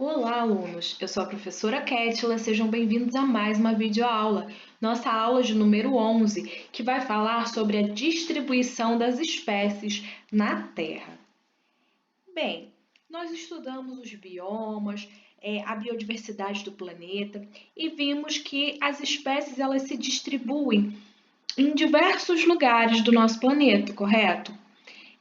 Olá, alunos! Eu sou a professora Kétila, sejam bem-vindos a mais uma videoaula. Nossa aula de número 11, que vai falar sobre a distribuição das espécies na Terra. Bem, nós estudamos os biomas, a biodiversidade do planeta e vimos que as espécies elas se distribuem em diversos lugares do nosso planeta, correto?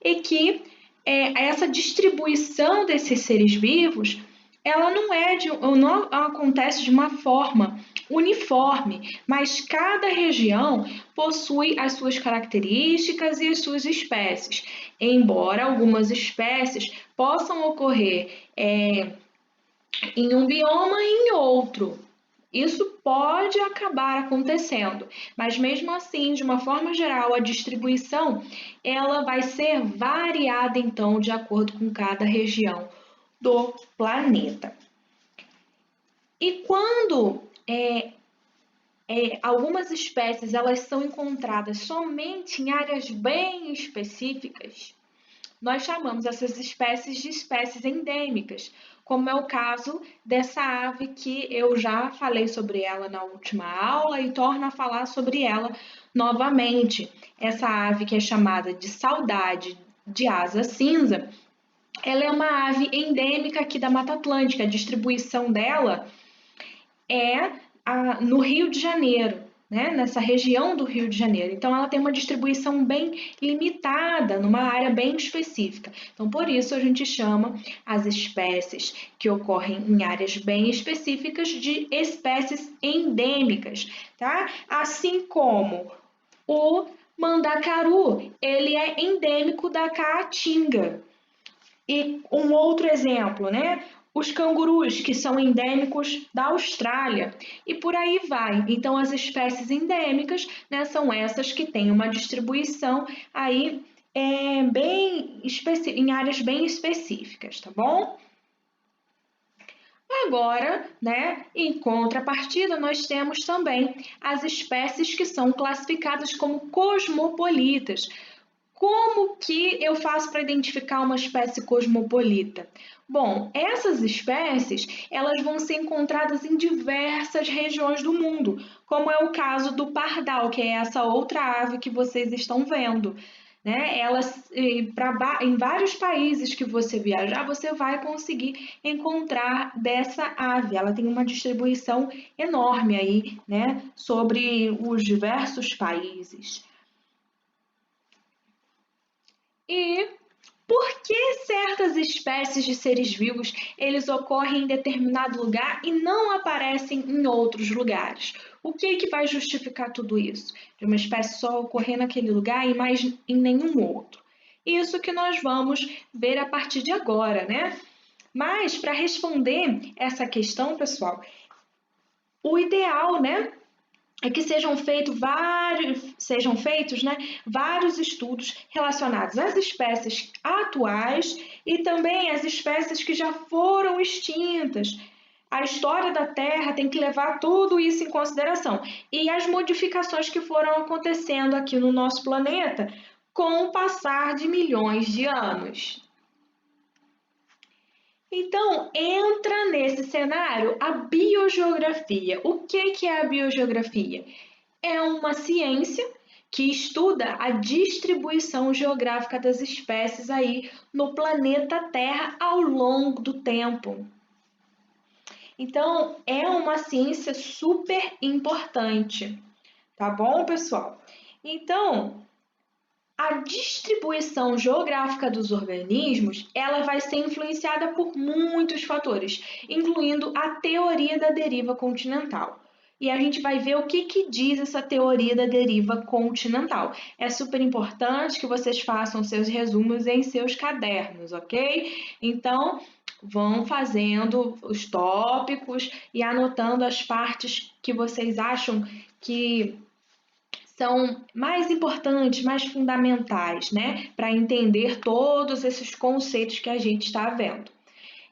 E que essa distribuição desses seres vivos ela não acontece de uma forma uniforme, mas cada região possui as suas características e as suas espécies, embora algumas espécies possam ocorrer em um bioma e em outro. Isso pode acabar acontecendo, mas mesmo assim, de uma forma geral, a distribuição ela vai ser variada então de acordo com cada região do planeta. E quando algumas espécies elas são encontradas somente em áreas bem específicas, nós chamamos essas espécies de espécies endêmicas, como é o caso dessa ave que eu já falei sobre ela na última aula e torno a falar sobre ela novamente. Essa ave que é chamada de saudade de asa cinza, ela é uma ave endêmica aqui da Mata Atlântica. A distribuição dela é no Rio de Janeiro, né? Nessa região do Rio de Janeiro. Então, ela tem uma distribuição bem limitada, numa área bem específica. Então, por isso, a gente chama as espécies que ocorrem em áreas bem específicas de espécies endêmicas, tá? Assim como o mandacaru, ele é endêmico da Caatinga. E um outro exemplo, né? Os cangurus, que são endêmicos da Austrália, e por aí vai. Então, as espécies endêmicas, né, são essas que têm uma distribuição aí em áreas bem específicas, tá bom? Agora, né, em contrapartida, nós temos também as espécies que são classificadas como cosmopolitas. Como que eu faço para identificar uma espécie cosmopolita? Bom, essas espécies, elas vão ser encontradas em diversas regiões do mundo, como é o caso do pardal, que é essa outra ave que vocês estão vendo. Né? Em vários países que você viajar, você vai conseguir encontrar dessa ave. Ela tem uma distribuição enorme aí, né, sobre os diversos países. E por que certas espécies de seres vivos eles ocorrem em determinado lugar e não aparecem em outros lugares? O que vai justificar tudo isso? De uma espécie só ocorrer naquele lugar e mais em nenhum outro? Isso que nós vamos ver a partir de agora, né? Mas para responder essa questão, pessoal, o ideal, né, é que sejam feitos, né, vários estudos relacionados às espécies atuais e também às espécies que já foram extintas. A história da Terra tem que levar tudo isso em consideração e as modificações que foram acontecendo aqui no nosso planeta com o passar de milhões de anos. Então, entra nesse cenário a biogeografia. O que é a biogeografia? É uma ciência que estuda a distribuição geográfica das espécies aí no planeta Terra ao longo do tempo. Então, é uma ciência super importante, tá bom, pessoal? Então, a distribuição geográfica dos organismos, ela vai ser influenciada por muitos fatores, incluindo a teoria da deriva continental. E a gente vai ver o que diz essa teoria da deriva continental. É super importante que vocês façam seus resumos em seus cadernos, ok? Então, vão fazendo os tópicos e anotando as partes que vocês acham que são mais importantes, mais fundamentais, né, para entender todos esses conceitos que a gente está vendo.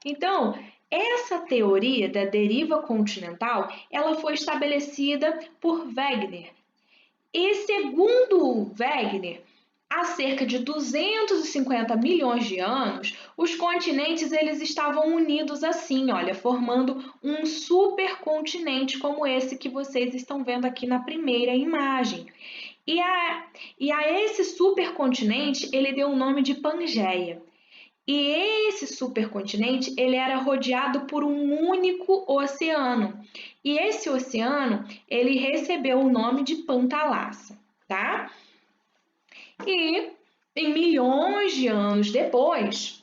Então, essa teoria da deriva continental, ela foi estabelecida por Wegener. E segundo Wegener, há cerca de 250 milhões de anos, os continentes eles estavam unidos assim, olha, formando um supercontinente como esse que vocês estão vendo aqui na primeira imagem. E a esse supercontinente ele deu o nome de Pangeia. E esse supercontinente ele era rodeado por um único oceano. E esse oceano ele recebeu o nome de Pantalassa, tá? E em milhões de anos depois,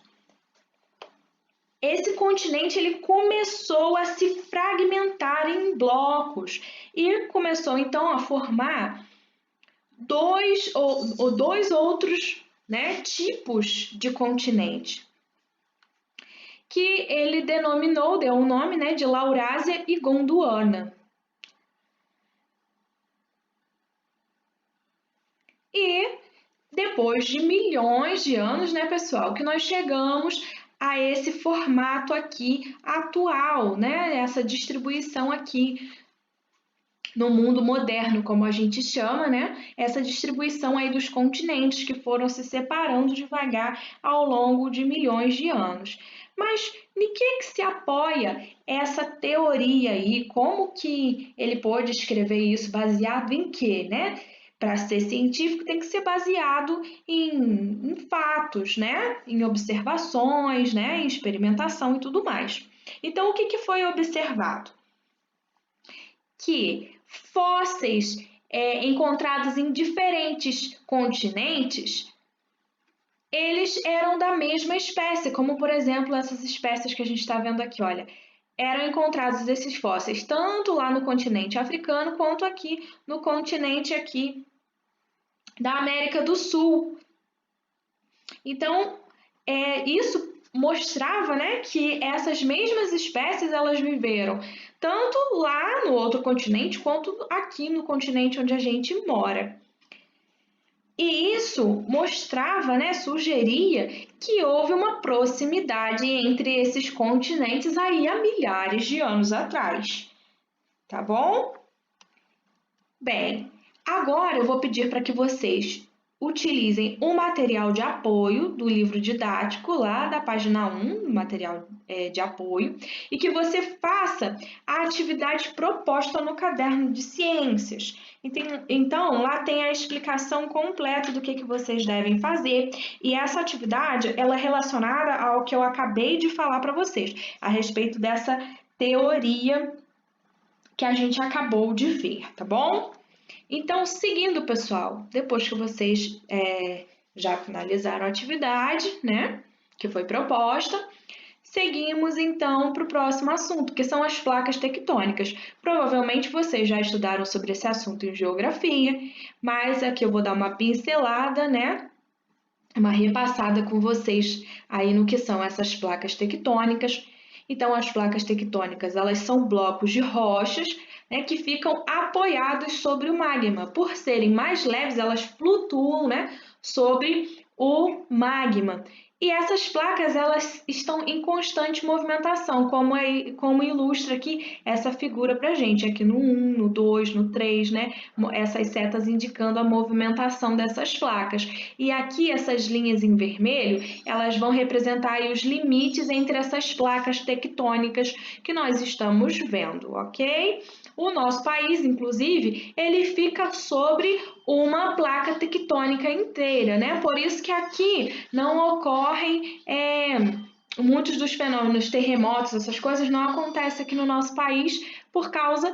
esse continente ele começou a se fragmentar em blocos e começou então a formar dois outros, né, tipos de continente, que ele denominou, deu o nome, né, de Laurásia e Gondwana. E depois de milhões de anos, né, pessoal, que nós chegamos a esse formato aqui atual, né, essa distribuição aqui no mundo moderno, como a gente chama, né, essa distribuição aí dos continentes que foram se separando devagar ao longo de milhões de anos. Mas em que se apoia essa teoria aí? Como que ele pôde escrever isso? Baseado em quê, né? Para ser científico tem que ser baseado em fatos, né? Em observações, né? Em experimentação e tudo mais. Então, o que foi observado? Que fósseis encontrados em diferentes continentes, eles eram da mesma espécie, como por exemplo essas espécies que a gente está vendo aqui, olha. Eram encontrados esses fósseis tanto lá no continente africano quanto aqui no continente aqui da América do Sul. Então, isso mostrava, né, que essas mesmas espécies elas viveram tanto lá no outro continente quanto aqui no continente onde a gente mora. E isso mostrava, né, sugeria que houve uma proximidade entre esses continentes aí há milhares de anos atrás. Tá bom? Bem, agora eu vou pedir para que vocês utilizem o material de apoio do livro didático lá da página 1, material de apoio, e que você faça a atividade proposta no caderno de ciências. Então, lá tem a explicação completa do que vocês devem fazer, e essa atividade ela é relacionada ao que eu acabei de falar para vocês, a respeito dessa teoria que a gente acabou de ver, tá bom? Então, seguindo, pessoal, depois que vocês já finalizaram a atividade, né, que foi proposta, seguimos então para o próximo assunto, que são as placas tectônicas. Provavelmente vocês já estudaram sobre esse assunto em geografia, mas aqui eu vou dar uma pincelada, né, uma repassada com vocês aí no que são essas placas tectônicas. Então, as placas tectônicas, elas são blocos de rochas, né, que ficam apoiados sobre o magma. Por serem mais leves, elas flutuam, né, sobre o magma. E essas placas, elas estão em constante movimentação, como ilustra aqui essa figura para gente, aqui no 1, no 2, no 3, né, essas setas indicando a movimentação dessas placas. E aqui essas linhas em vermelho, elas vão representar aí os limites entre essas placas tectônicas que nós estamos vendo, ok? O nosso país, inclusive, ele fica sobre uma placa tectônica inteira, né? Por isso que aqui não ocorrem muitos dos fenômenos terremotos, essas coisas não acontecem aqui no nosso país por causa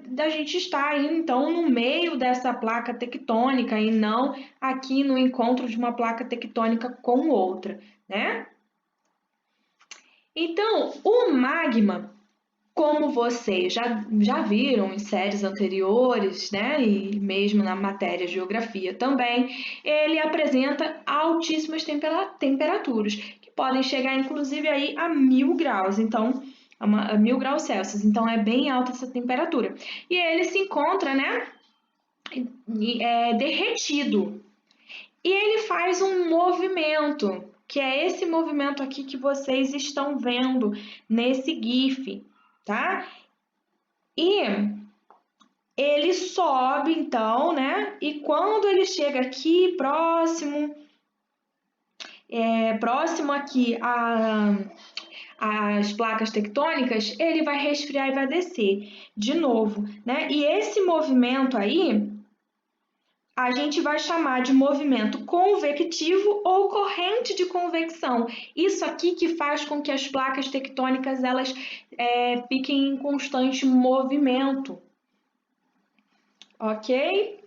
da gente estar aí, então, no meio dessa placa tectônica e não aqui no encontro de uma placa tectônica com outra, né? Então, o magma, como vocês já viram em séries anteriores, né, e mesmo na matéria Geografia também, ele apresenta altíssimas temperaturas, que podem chegar inclusive aí a 1000 graus, então, a 1000 graus Celsius, então é bem alta essa temperatura. E ele se encontra, né, derretido. E ele faz um movimento, que é esse movimento aqui que vocês estão vendo nesse GIF, tá? E ele sobe, então, né? E quando ele chega aqui, próximo aqui às placas tectônicas, ele vai resfriar e vai descer de novo, né? E esse movimento aí, a gente vai chamar de movimento convectivo ou corrente de convecção. Isso aqui que faz com que as placas tectônicas elas fiquem em constante movimento, ok?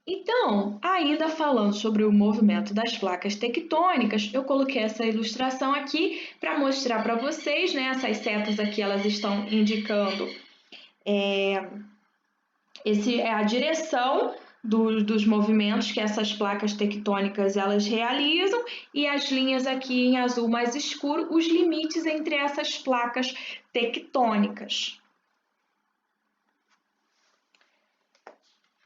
Então, ainda falando sobre o movimento das placas tectônicas, eu coloquei essa ilustração aqui para mostrar para vocês, né? Essas setas aqui elas estão indicando a direção dos movimentos que essas placas tectônicas elas realizam e as linhas aqui em azul mais escuro, os limites entre essas placas tectônicas.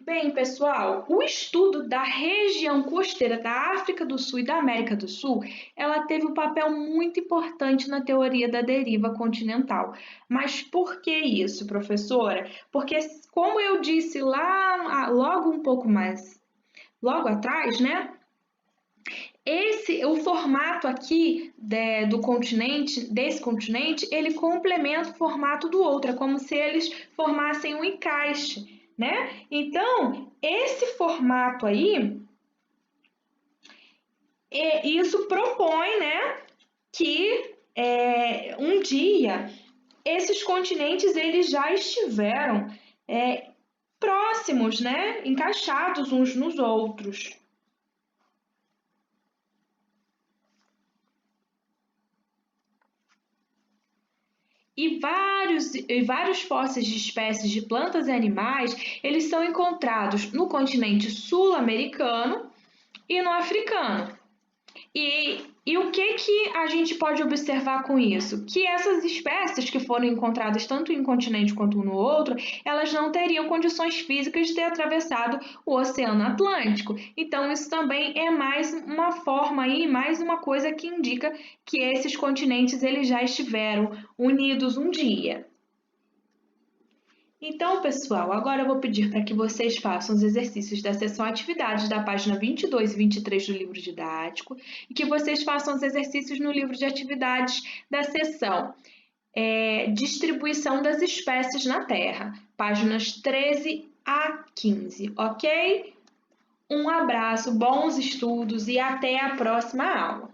Bem, pessoal, o estudo da região costeira da África do Sul e da América do Sul, ela teve um papel muito importante na teoria da deriva continental. Mas por que isso, professora? Porque, como eu disse lá, logo um pouco mais, logo atrás, né? O formato aqui desse continente, ele complementa o formato do outro, é como se eles formassem um encaixe, né? Então, esse formato aí, isso propõe, né, que um dia esses continentes eles já estiveram próximos, né, encaixados uns nos outros. E vários fósseis de espécies de plantas e animais, eles são encontrados no continente sul-americano e no africano. E o que a gente pode observar com isso? Que essas espécies que foram encontradas tanto em um continente quanto no outro, elas não teriam condições físicas de ter atravessado o Oceano Atlântico. Então, isso também é mais uma forma aí, mais uma coisa que indica que esses continentes eles já estiveram unidos um dia. Então, pessoal, agora eu vou pedir para que vocês façam os exercícios da seção Atividades da página 22 e 23 do livro didático e que vocês façam os exercícios no livro de atividades da seção Distribuição das espécies na Terra, páginas 13 a 15, ok? Um abraço, bons estudos e até a próxima aula!